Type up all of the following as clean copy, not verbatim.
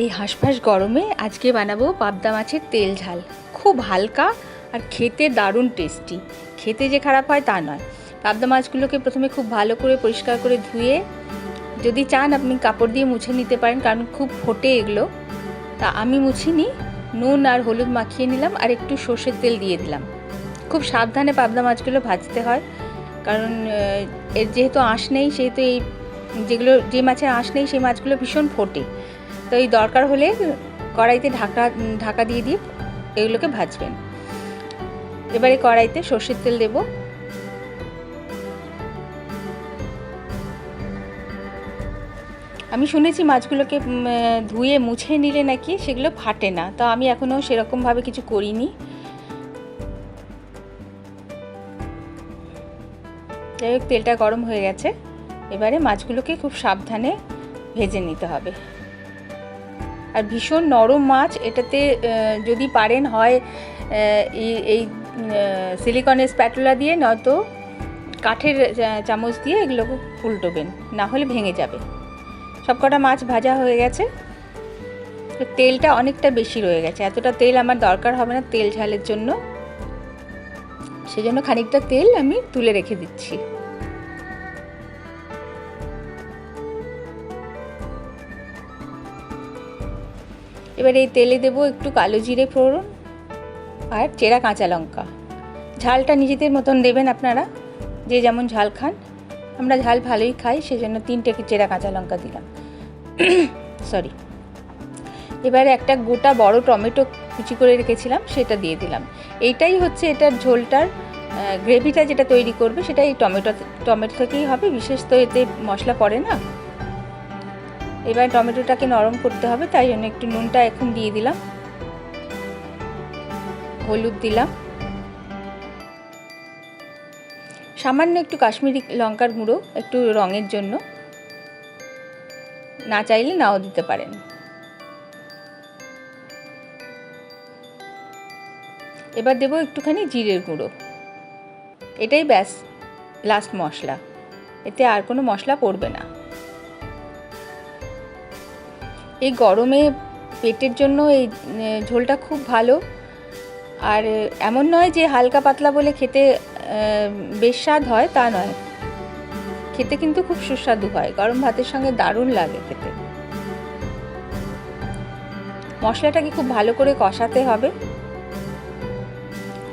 এই হাঁসফাঁস গরমে আজকে বানাবো পাবদা মাছের তেল ঝাল। খুব হালকা আর খেতে দারুণ টেস্টি। খেতে যে খারাপ হয় তা নয়। পাবদা মাছগুলোকে প্রথমে খুব ভালো করে পরিষ্কার করে ধুয়ে, যদি চান আপনি কাপড় দিয়ে মুছে নিতে পারেন, কারণ খুব ফোটে এগুলো। তা আমি মুছিনি, নুন আর হলুদ মাখিয়ে নিলাম আর একটু সর্ষের তেল দিয়ে দিলাম। খুব সাবধানে পাবদা মাছগুলো ভাজতে হয়, কারণ এর যেহেতু আঁশ নেই, সেহেতু এই যে মাছের আঁশ নেই সেই মাছগুলো ভীষণ ফোটে। তো এই দরকার হলে কড়াইতে ঢাকা দিয়ে এগুলোকে ভাজবেন। এবারে কড়াইতে সর্ষের তেল দেব। আমি শুনেছি মাছগুলোকে ধুয়ে মুছে নিলে নাকি সেগুলো ফাটে না, তো আমি এখনও সেরকমভাবে কিছু করিনি। যাই হোক, তেলটা গরম হয়ে গেছে। এবারে মাছগুলোকে খুব সাবধানে ভেজে নিতে হবে। আর ভীষণ নরম মাছ, এটাতে যদি পারেন হয় এই সিলিকনের স্প্যাটুলা দিয়ে, নয়তো কাঠের চামচ দিয়ে এগুলোকে উল্টোবেন, না হলে ভেঙে যাবে। সবকটা মাছ ভাজা হয়ে গেছে। তো তেলটা অনেকটা বেশি রয়ে গেছে, এতটা তেল আমার দরকার হবে না তেল ঝালের জন্য, সেজন্য খানিকটা তেল আমি তুলে রেখে দিচ্ছি। এবার এই তেলে দেবো একটু কালো জিরে ফোড়ন আর চেরা কাঁচা লঙ্কা। ঝালটা নিজেদের মতন দেবেন আপনারা, যে যেমন ঝাল খান। আমরা ঝাল ভালোই খাই, সেজন্য 3টে চেরা কাঁচা লঙ্কা দিলাম। সরি। এবারে একটা গোটা বড় টমেটো কুচি করে রেখেছিলাম, সেটা দিয়ে দিলাম। এইটাই হচ্ছে এটার ঝোলটার গ্রেভিটা যেটা তৈরি করবে, সেটা এই টমেটো থেকেই হবে, বিশেষ তো এতে মশলা পড়ে না। এবার টমেটোটাকে নরম করতে হবে, তাই জন্য একটু নুনটা এখন দিয়ে দিলাম, হলুদ দিলাম, সামান্য একটু কাশ্মীরি লঙ্কার গুঁড়ো, একটু রঙের জন্য, না চাইলে নাও দিতে পারেন। এবার দেবো একটুখানি জিরের গুঁড়ো। এটাই ব্যাস লাস্ট মশলা, এতে আর কোনো মশলা পড়বে না। এই গরমে পেটের জন্য এই ঝোলটা খুব ভালো। আর এমন নয় যে হালকা পাতলা বলে খেতে বেশ স্বাদ হয়, তা নয়, খেতে কিন্তু খুব সুস্বাদু হয়। গরম ভাতের সঙ্গে দারুণ লাগে খেতে। মশলাটাকে খুব ভালো করে কষাতে হবে,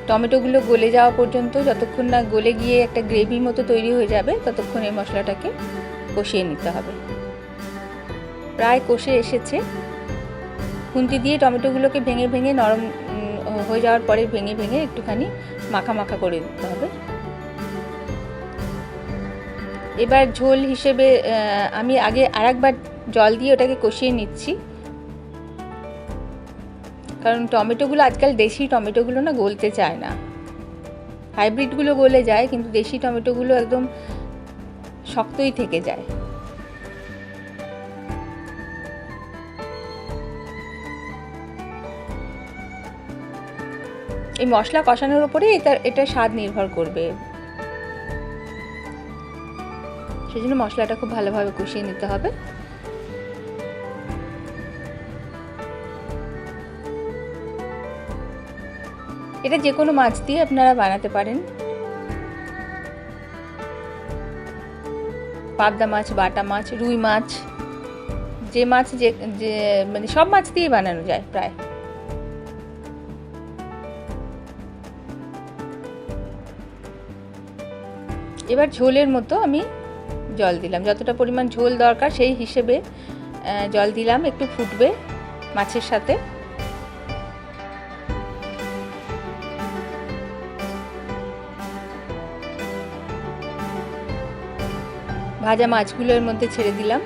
টমেটোগুলো গলে যাওয়া পর্যন্ত। যতক্ষণ না গলে গিয়ে একটা গ্রেভি মতো তৈরি হয়ে যাবে, ততক্ষণ এই মশলাটাকে কষিয়ে নিতে হবে। প্রায় কষে এসেছে। খুন্তি দিয়ে টমেটোগুলোকে ভেঙে ভেঙে, নরম হয়ে যাওয়ার পরে ভেঙে ভেঙে একটুখানি মাখা মাখা করে দিতে হবে। এবার ঝোল হিসেবে আমি আগে আরেকবার জল দিয়ে ওটাকে কষিয়ে নিচ্ছি, কারণ টমেটোগুলো আজকাল দেশি টমেটোগুলো না গলতে চায় না। হাইব্রিডগুলো গলে যায়, কিন্তু দেশি টমেটোগুলো একদম শক্তই থেকে যায়। এই মশলা কষানোর উপরে এটা স্বাদ নির্ভর করবে, সেজন্য মশলাটা খুব ভালোভাবে কষিয়ে নিতে হবে। এটা যে কোনো মাছ দিয়ে আপনারা বানাতে পারেন। পাবদা মাছ, বাটা মাছ, রুই মাছ, যে মাছ যে মানে সব মাছ দিয়ে বানানো যায় প্রায়। এবার ঝোলের মতো আমি জল দিলাম, যতটা পরিমাণ ঝোল দরকার সেই হিসেবে জল দিলাম। একটু ফুটবে মাছের সাথে। ভাজা মাছগুলোর মধ্যে ছেড়ে দিলাম।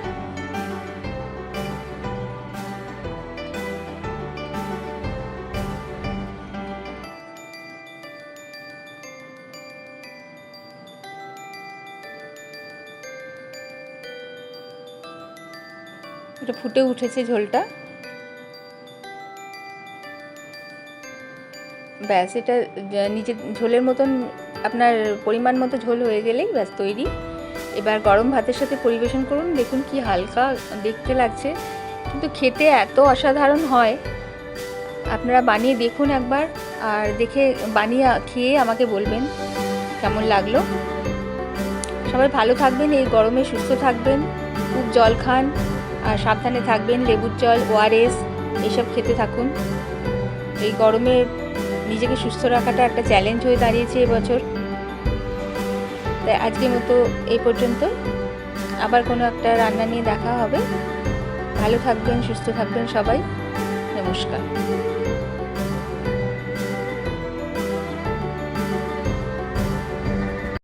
এটা ফুটে উঠেছে ঝোলটা। ব্যাস, এটা নিজের ঝোলের মতন আপনার পরিমাণ মতো ঝোল হয়ে গেলেই ব্যাস তৈরি। এবার গরম ভাতের সাথে পরিবেশন করুন। দেখুন কি হালকা দেখতে লাগছে, কিন্তু খেতে এত অসাধারণ হয়, আপনারা বানিয়ে দেখুন একবার, আর বানিয়ে খেয়ে আমাকে বলবেন কেমন লাগলো। সবাই ভালো থাকবেন, এই গরমে সুস্থ থাকবেন, খুব জল খান আর সাবধানে থাকবেন। লেবুর জল, ওআরএস এইসব খেতে থাকুন। এই গরমে নিজেকে সুস্থ রাখাটা একটা চ্যালেঞ্জ হয়ে দাঁড়িয়েছে এবছর। তাই আজকের মতো এই পর্যন্ত, আবার কোনো একটা রান্না নিয়ে দেখা হবে। ভালো থাকবেন, সুস্থ থাকবেন সবাই। নমস্কার।